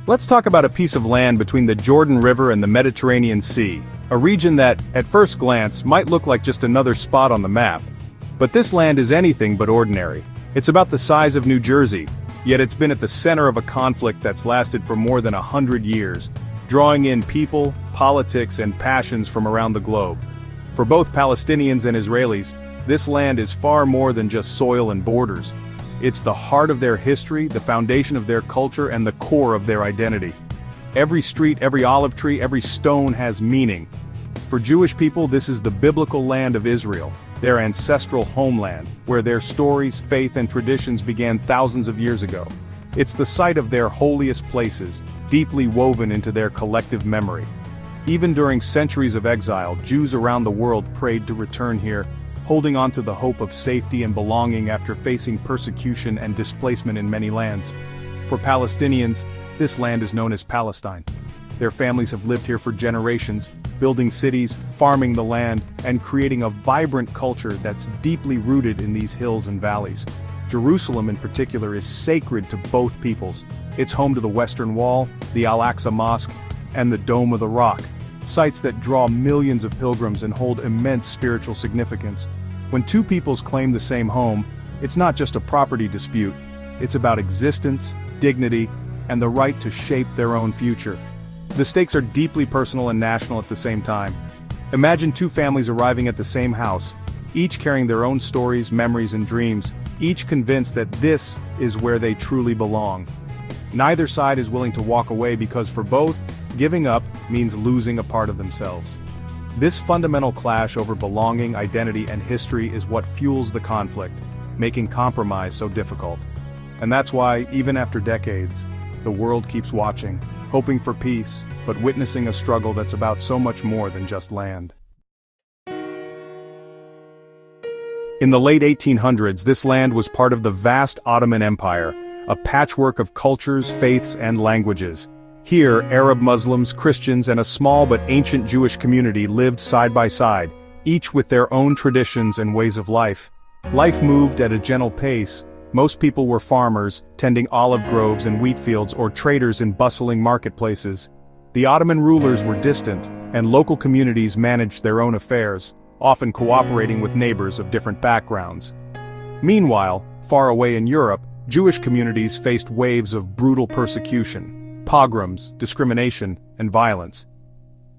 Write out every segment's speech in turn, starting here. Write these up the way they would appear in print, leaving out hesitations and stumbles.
Let's talk about a piece of land between the Jordan River and the Mediterranean Sea, a region that, at first glance, might look like just another spot on the map. But this land is anything but ordinary. It's about the size of New Jersey, yet it's been at the center of a conflict that's lasted for more than 100 years, drawing in people, politics, and passions from around the globe. For both Palestinians and Israelis, this land is far more than just soil and borders. It's the heart of their history, the foundation of their culture, and the core of their identity. Every street, every olive tree, every stone has meaning. For Jewish people, this is the biblical land of Israel, their ancestral homeland, where their stories, faith, and traditions began thousands of years ago. It's the site of their holiest places, deeply woven into their collective memory. Even during centuries of exile, Jews around the world prayed to return here, holding on to the hope of safety and belonging after facing persecution and displacement in many lands. For Palestinians, this land is known as Palestine. Their families have lived here for generations, building cities, farming the land, and creating a vibrant culture that's deeply rooted in these hills and valleys. Jerusalem in particular is sacred to both peoples. It's home to the Western Wall, the Al-Aqsa Mosque, and the Dome of the Rock, sites that draw millions of pilgrims and hold immense spiritual significance. When two peoples claim the same home, it's not just a property dispute, it's about existence, dignity, and the right to shape their own future. The stakes are deeply personal and national at the same time. Imagine two families arriving at the same house, each carrying their own stories, memories, and dreams, each convinced that this is where they truly belong. Neither side is willing to walk away because for both, giving up means losing a part of themselves. This fundamental clash over belonging, identity, and history is what fuels the conflict, making compromise so difficult. And that's why, even after decades, the world keeps watching, hoping for peace, but witnessing a struggle that's about so much more than just land. In the late 1800s, this land was part of the vast Ottoman Empire, a patchwork of cultures, faiths, and languages. Here, Arab Muslims, Christians, and a small but ancient Jewish community lived side by side, each with their own traditions and ways of life. Life moved at a gentle pace. Most people were farmers, tending olive groves and wheat fields, or traders in bustling marketplaces. The Ottoman rulers were distant, and local communities managed their own affairs, often cooperating with neighbors of different backgrounds. Meanwhile, far away in Europe, Jewish communities faced waves of brutal persecution, pogroms, discrimination, and violence.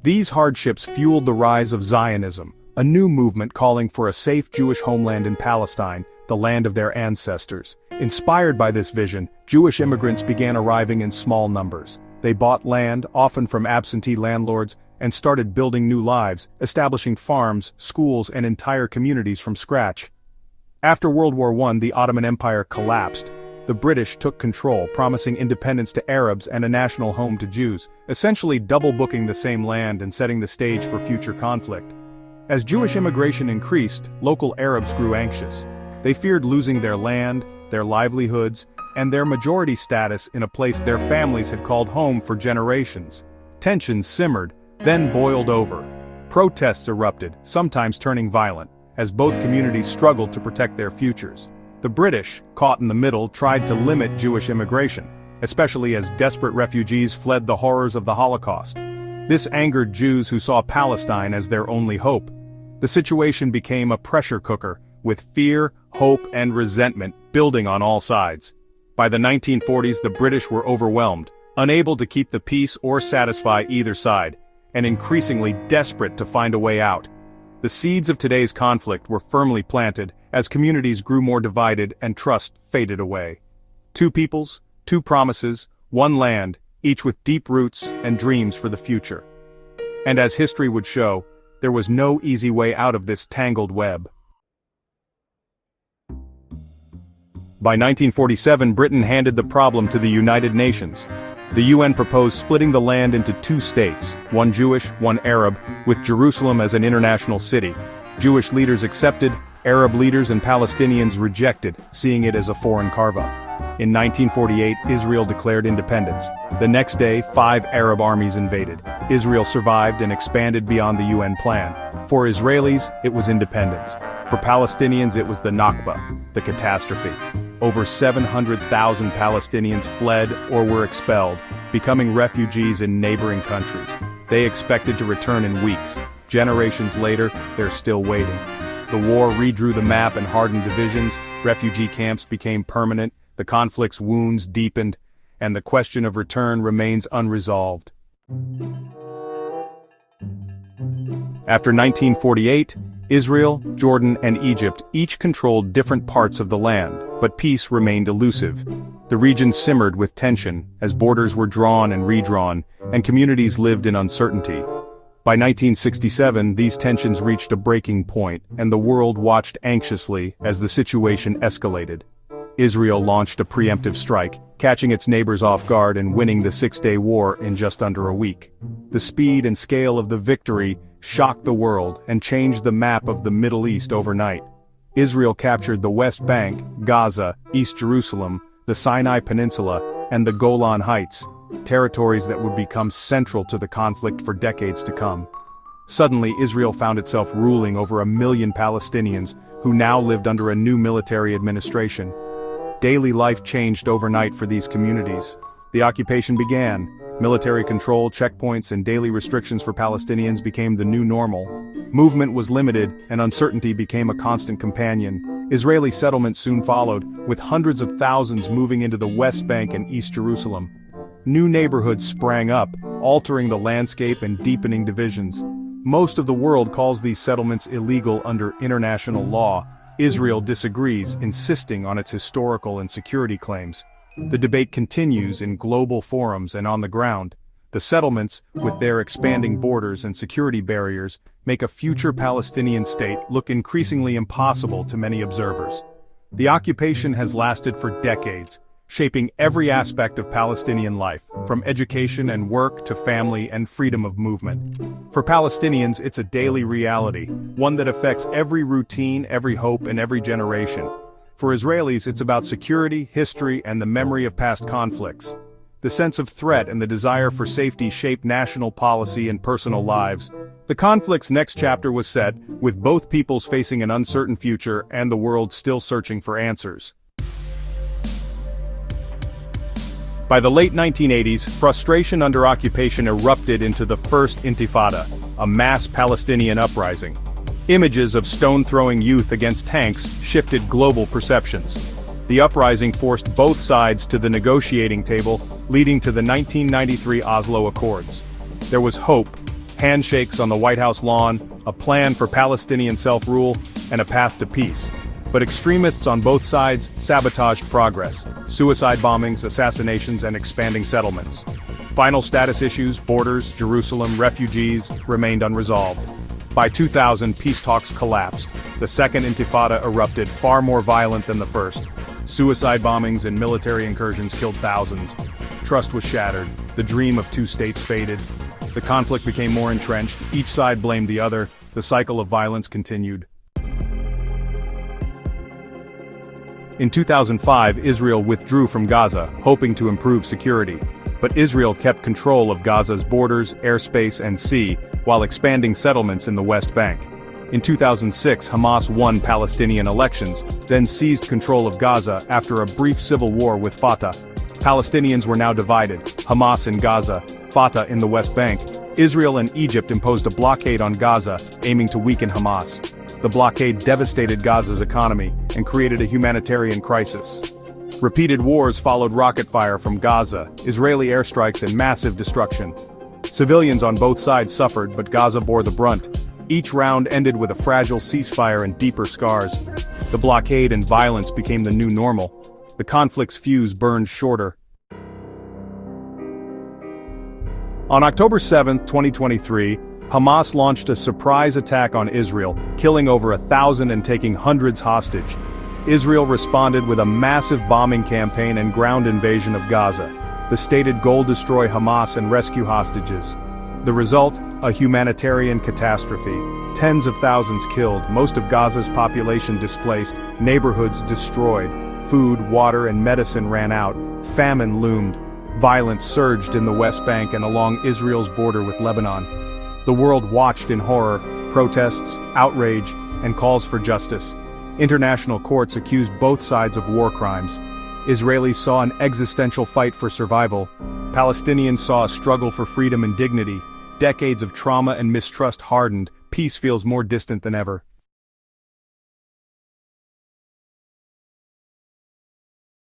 These hardships fueled the rise of Zionism, a new movement calling for a safe Jewish homeland in Palestine, the land of their ancestors. Inspired by this vision, Jewish immigrants began arriving in small numbers. They bought land, often from absentee landlords, and started building new lives, establishing farms, schools, and entire communities from scratch. After World War I, the Ottoman Empire collapsed. The British took control, promising independence to Arabs and a national home to Jews, essentially double-booking the same land and setting the stage for future conflict. As Jewish immigration increased, local Arabs grew anxious. They feared losing their land, their livelihoods, and their majority status in a place their families had called home for generations. Tensions simmered, then boiled over. Protests erupted, sometimes turning violent, as both communities struggled to protect their futures. The British, caught in the middle, tried to limit Jewish immigration, especially as desperate refugees fled the horrors of the Holocaust. This angered Jews who saw Palestine as their only hope. The situation became a pressure cooker, with fear, hope, and resentment building on all sides. By the 1940s, the British were overwhelmed, unable to keep the peace or satisfy either side, and increasingly desperate to find a way out. The seeds of today's conflict were firmly planted as communities grew more divided and trust faded away. Two peoples, two promises, one land, each with deep roots and dreams for the future. And as history would show, there was no easy way out of this tangled web. By 1947, Britain handed the problem to the United Nations. The UN proposed splitting the land into two states, one Jewish, one Arab, with Jerusalem as an international city. Jewish leaders accepted, Arab leaders and Palestinians rejected, seeing it as a foreign carve-up. In 1948, Israel declared independence. The next day, 5 Arab armies invaded. Israel survived and expanded beyond the UN plan. For Israelis, it was independence. For Palestinians, it was the Nakba, the catastrophe. Over 700,000 Palestinians fled or were expelled, becoming refugees in neighboring countries. They expected to return in weeks. Generations later, they're still waiting. The war redrew the map and hardened divisions, refugee camps became permanent, the conflict's wounds deepened, and the question of return remains unresolved. After 1948, Israel, Jordan, and Egypt each controlled different parts of the land, but peace remained elusive. The region simmered with tension, as borders were drawn and redrawn, and communities lived in uncertainty. By 1967, these tensions reached a breaking point, and the world watched anxiously as the situation escalated. Israel launched a preemptive strike, catching its neighbors off guard and winning the Six-Day War in just under a week. The speed and scale of the victory shocked the world and changed the map of the Middle East overnight. Israel captured the West Bank, Gaza, East Jerusalem, the Sinai Peninsula, and the Golan Heights, territories that would become central to the conflict for decades to come. Suddenly, Israel found itself ruling over 1 million Palestinians, who now lived under a new military administration. Daily life changed overnight for these communities. The occupation began. Military control, checkpoints, and daily restrictions for Palestinians became the new normal. Movement was limited, and uncertainty became a constant companion. Israeli settlements soon followed, with hundreds of thousands moving into the West Bank and East Jerusalem. New neighborhoods sprang up, altering the landscape and deepening divisions. Most of the world calls these settlements illegal under international law. Israel disagrees, insisting on its historical and security claims. The debate continues in global forums and on the ground. The settlements, with their expanding borders and security barriers, make a future Palestinian state look increasingly impossible to many observers. The occupation has lasted for decades, shaping every aspect of Palestinian life, from education and work to family and freedom of movement. For Palestinians, it's a daily reality, one that affects every routine, every hope, and every generation. For Israelis, it's about security, history, and the memory of past conflicts. The sense of threat and the desire for safety shape national policy and personal lives. The conflict's next chapter was set, with both peoples facing an uncertain future and the world still searching for answers. By the late 1980s, frustration under occupation erupted into the First Intifada, a mass Palestinian uprising. Images of stone-throwing youth against tanks shifted global perceptions. The uprising forced both sides to the negotiating table, leading to the 1993 Oslo Accords. There was hope, handshakes on the White House lawn, a plan for Palestinian self-rule, and a path to peace. But extremists on both sides sabotaged progress: suicide bombings, assassinations, and expanding settlements. Final status issues, borders, Jerusalem, refugees, remained unresolved. By 2000, peace talks collapsed. The Second Intifada erupted, far more violent than the first. Suicide bombings and military incursions killed thousands. Trust was shattered. The dream of two states faded. The conflict became more entrenched. Each side blamed the other. The cycle of violence continued. In 2005, Israel withdrew from Gaza, hoping to improve security. But Israel kept control of Gaza's borders, airspace, and sea, while expanding settlements in the West Bank. In 2006, Hamas won Palestinian elections, then seized control of Gaza after a brief civil war with Fatah. Palestinians were now divided, Hamas in Gaza, Fatah in the West Bank. Israel and Egypt imposed a blockade on Gaza, aiming to weaken Hamas. The blockade devastated Gaza's economy and created a humanitarian crisis. Repeated wars followed rocket fire from Gaza, Israeli airstrikes, and massive destruction. Civilians on both sides suffered, but Gaza bore the brunt. Each round ended with a fragile ceasefire and deeper scars. The blockade and violence became the new normal. The conflict's fuse burned shorter. On October 7, 2023, Hamas launched a surprise attack on Israel, killing over 1,000 and taking hundreds hostage. Israel responded with a massive bombing campaign and ground invasion of Gaza. The stated goal: destroy Hamas and rescue hostages. The result? A humanitarian catastrophe. Tens of thousands killed, most of Gaza's population displaced, neighborhoods destroyed. Food, water, and medicine ran out. Famine loomed. Violence surged in the West Bank and along Israel's border with Lebanon. The world watched in horror, protests, outrage, and calls for justice. International courts accused both sides of war crimes. Israelis saw an existential fight for survival. Palestinians saw a struggle for freedom and dignity. Decades of trauma and mistrust hardened, peace feels more distant than ever.